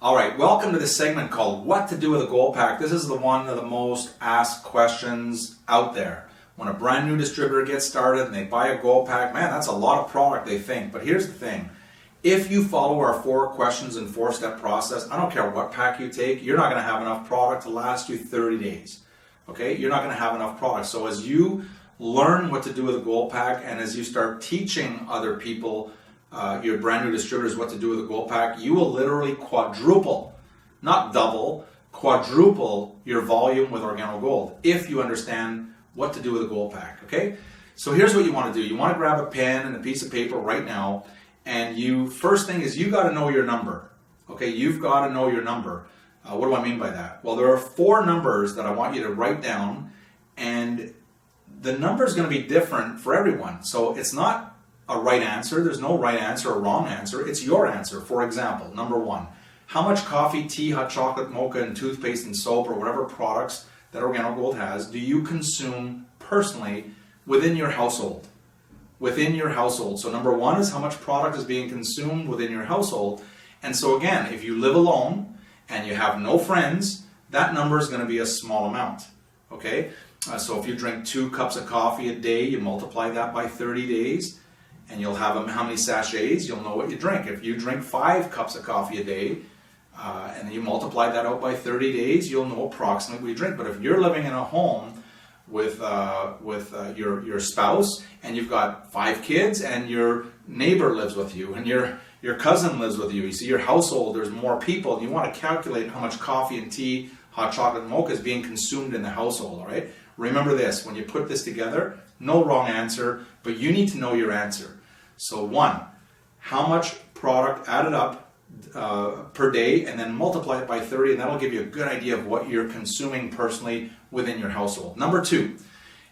All right, welcome to this segment called What to Do with a Gold Pack. This is one of the most asked questions out there. When a brand new distributor gets started and they buy a gold pack, man, that's a lot of product, they think. But here's the thing. If you follow our 4 questions and 4-step process, I don't care what pack you take, you're not going to have enough product to last you 30 days. Okay? You're not going to have enough product. So as you learn what to do with a gold pack and as you start teaching other people, your brand new distributors, what to do with a gold pack, you will literally quadruple, not double, quadruple your volume with OrGano Gold if you understand what to do with a gold pack, okay? So here's what you want to do. You want to grab a pen and a piece of paper right now, and first thing is you got to know your number, okay? You've got to know your number. What do I mean by that? Well, there are 4 numbers that I want you to write down, and the number is going to be different for everyone. So it's not a right answer. There's no right answer or wrong answer. It's your answer. For example, number 1, how much coffee, tea, hot chocolate, mocha, and toothpaste and soap or whatever products that OrGano Gold has do you consume personally within your household? Within your household. So number 1 is how much product is being consumed within your household. And so again, if you live alone and you have no friends, that number is going to be a small amount. Okay? So if you drink 2 cups of coffee a day, you multiply that by 30 days. And you'll have how many sachets, you'll know what you drink. If you drink 5 cups of coffee a day, and then you multiply that out by 30 days, you'll know approximately what you drink. But if you're living in a home with your spouse, and you've got 5 kids, and your neighbor lives with you, and your cousin lives with you, you see your household, there's more people, and you want to calculate how much coffee and tea, hot chocolate and mocha is being consumed in the household, all right? Remember this, when you put this together, no wrong answer, but you need to know your answer. So 1, how much product added up per day, and then multiply it by 30, and that'll give you a good idea of what you're consuming personally within your household. Number 2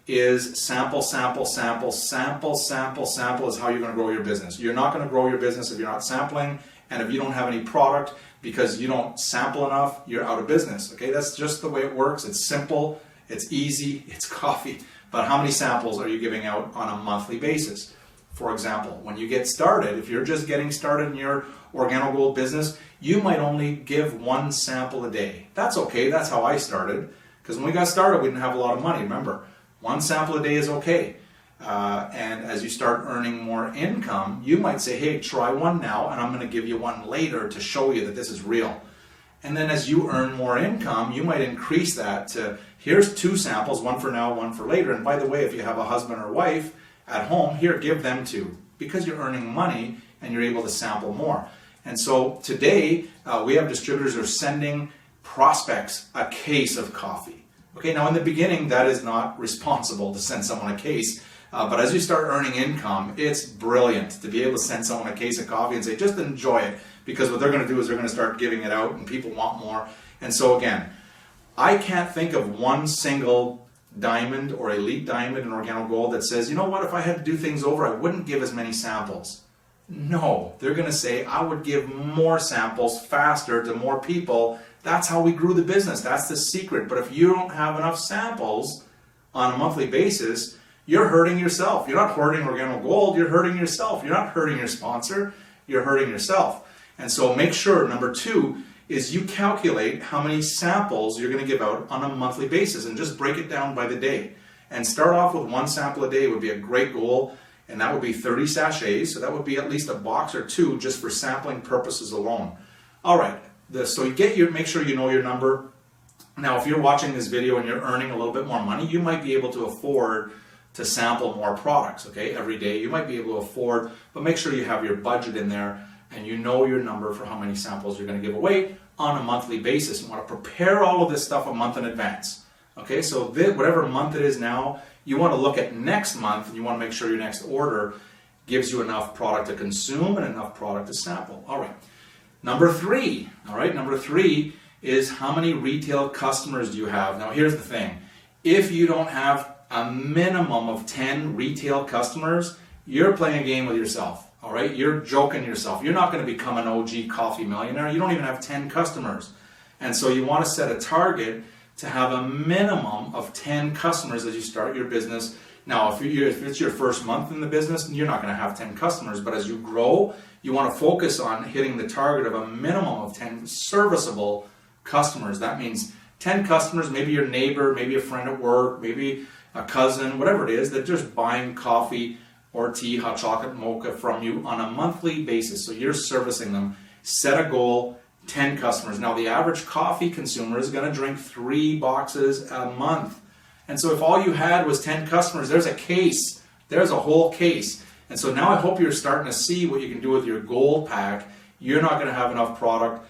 is sample, sample, sample, sample, sample, sample is how you're going to grow your business. You're not going to grow your business if you're not sampling, and if you don't have any product because you don't sample enough, you're out of business. Okay, that's just the way it works. It's simple, it's easy, it's coffee. But how many samples are you giving out on a monthly basis? For example, when you get started, if you're just getting started in your OrGano Gold business, you might only give 1 sample a day. That's okay, that's how I started. Because when we got started, we didn't have a lot of money. Remember, 1 sample a day is okay. And as you start earning more income, you might say, hey, try 1 now, and I'm going to give you 1 later to show you that this is real. And then as you earn more income, you might increase that to, here's 2 samples, 1 for now, 1 for later. And by the way, if you have a husband or wife at home, here, give them 2, because you're earning money and you're able to sample more. And so today, we have distributors who are sending prospects a case of coffee. Okay, now in the beginning, that is not responsible to send someone a case. But as you start earning income, it's brilliant to be able to send someone a case of coffee and say, just enjoy it. Because what they're going to do is they're going to start giving it out and people want more. And so again, I can't think of one single diamond or elite diamond in OrGano Gold that says, you know what, if I had to do things over, I wouldn't give as many samples. No, they're going to say, I would give more samples faster to more people. That's how we grew the business. That's the secret. But if you don't have enough samples on a monthly basis, you're hurting yourself. You're not hurting OrGano Gold, you're hurting yourself. You're not hurting your sponsor, you're hurting yourself. And so make sure, number 2, is you calculate how many samples you're going to give out on a monthly basis and just break it down by the day. And start off with 1 sample a day would be a great goal, and that would be 30 sachets, so that would be at least a box or 2 just for sampling purposes alone. All right, so make sure you know your number. Now, if you're watching this video and you're earning a little bit more money, you might be able to afford to sample more products, okay, every day. You might be able to afford, but make sure you have your budget in there and you know your number for how many samples you're going to give away on a monthly basis. You want to prepare all of this stuff a month in advance. Okay, so whatever month it is now, you want to look at next month and you want to make sure your next order gives you enough product to consume and enough product to sample. All right, number 3, all right, number 3 is how many retail customers do you have? Now here's the thing, if you don't have a minimum of 10 retail customers, you're playing a game with yourself. All right, you're joking yourself. You're not going to become an OG coffee millionaire. You don't even have 10 customers. And so you want to set a target to have a minimum of 10 customers as you start your business Now, if it's your first month in the business, you're not going to have 10 customers, but as you grow, you want to focus on hitting the target of a minimum of 10 serviceable customers. That means 10 customers, maybe your neighbor, maybe a friend at work, maybe a cousin, whatever it is, that just buying coffee or tea, hot chocolate, mocha from you on a monthly basis. So you're servicing them. Set a goal, 10 customers. Now, the average coffee consumer is going to drink 3 boxes a month. And so if all you had was 10 customers, there's a case. There's a whole case. And so now I hope you're starting to see what you can do with your gold pack. You're not going to have enough product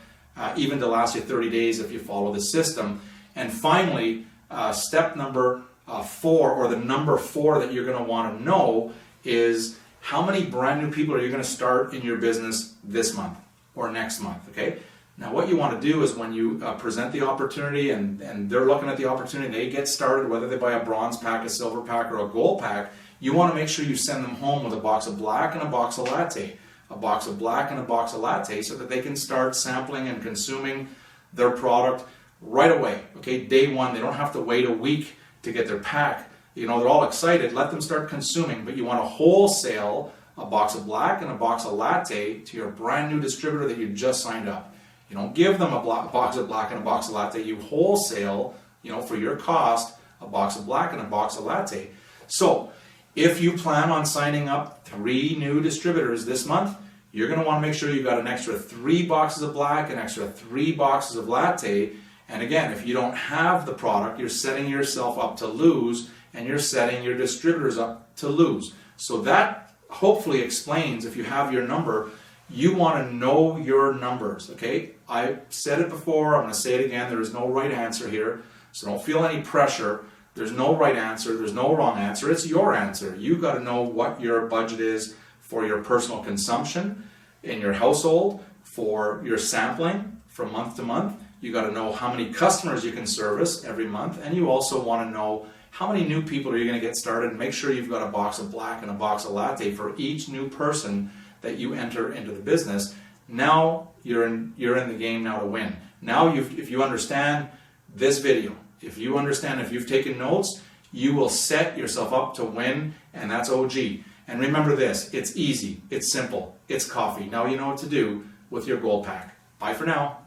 even to last you 30 days if you follow the system. And finally, step number 4, or the number 4 that you're going to want to know, is how many brand new people are you going to start in your business this month or next month, okay? Now what you want to do is when you present the opportunity and they're looking at the opportunity, they get started, whether they buy a bronze pack, a silver pack, or a gold pack, you want to make sure you send them home with a box of black and a box of latte. A box of black and a box of latte, so that they can start sampling and consuming their product right away, okay? Day one, they don't have to wait a week to get their pack. You know, they're all excited, let them start consuming, but you want to wholesale a box of black and a box of latte to your brand new distributor that you just signed up. You don't give them a box of black and a box of latte. You wholesale, you know, for your cost, a box of black and a box of latte. So if you plan on signing up 3 new distributors this month, you're going to want to make sure you've got an extra 3 boxes of black, an extra 3 boxes of latte. And again, if you don't have the product, you're setting yourself up to lose, and you're setting your distributors up to lose. So that hopefully explains, if you have your number, you want to know your numbers, okay? I've said it before, I'm going to say it again, there is no right answer here, so don't feel any pressure. There's no right answer, there's no wrong answer, it's your answer. You've got to know what your budget is for your personal consumption in your household, for your sampling from month to month. You got to know how many customers you can service every month, and you also want to know how many new people are you going to get started, and make sure you've got a box of black and a box of latte for each new person that you enter into the business. Now you're in the game now to win. Now if you understand this video, if you've taken notes, you will set yourself up to win, and that's OG. And remember this, it's easy, it's simple, it's coffee. Now you know what to do with your gold pack. Bye for now.